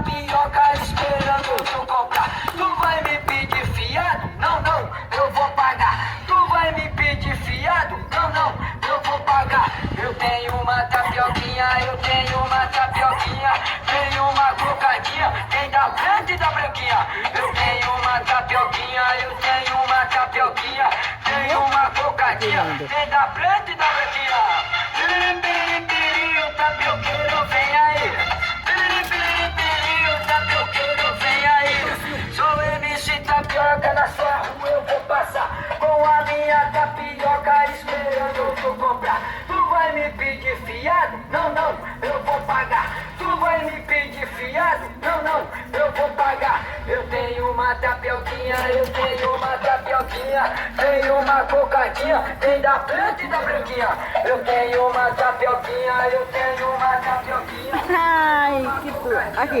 tapioca esperando tu comprar. Tu vai me pedir fiado? Não, não, eu vou pagar. Tu vai me pedir fiado? Não, não, eu vou pagar. Eu tenho uma tapioquinha, eu tenho uma tapioquinha. Tenho uma cocadinha, tem da grande e da branquinha. Eu tenho uma tapioquinha, eu tenho uma tapioquinha. Tenho uma cocadinha, tem da grande e da branquinha. Piripiri, o tapioqueiro vem aí. Piripiri, o tapioqueiro vem aí. Sou MC Tapioca, na sua rua eu vou passar com a minha tapioca esperando tu comprar. Tu vai me pedir fiado? Não, não, eu vou pagar. Tu vai me pedir fiado? Não, não, eu vou pagar. Eu tenho uma tapioquinha, eu tenho uma tapioquinha. Tenho uma cocadinha, tem da preta e da branquinha. Eu tenho uma tapioquinha, eu tenho uma tapioquinha. Ai, que tudo. Aqui.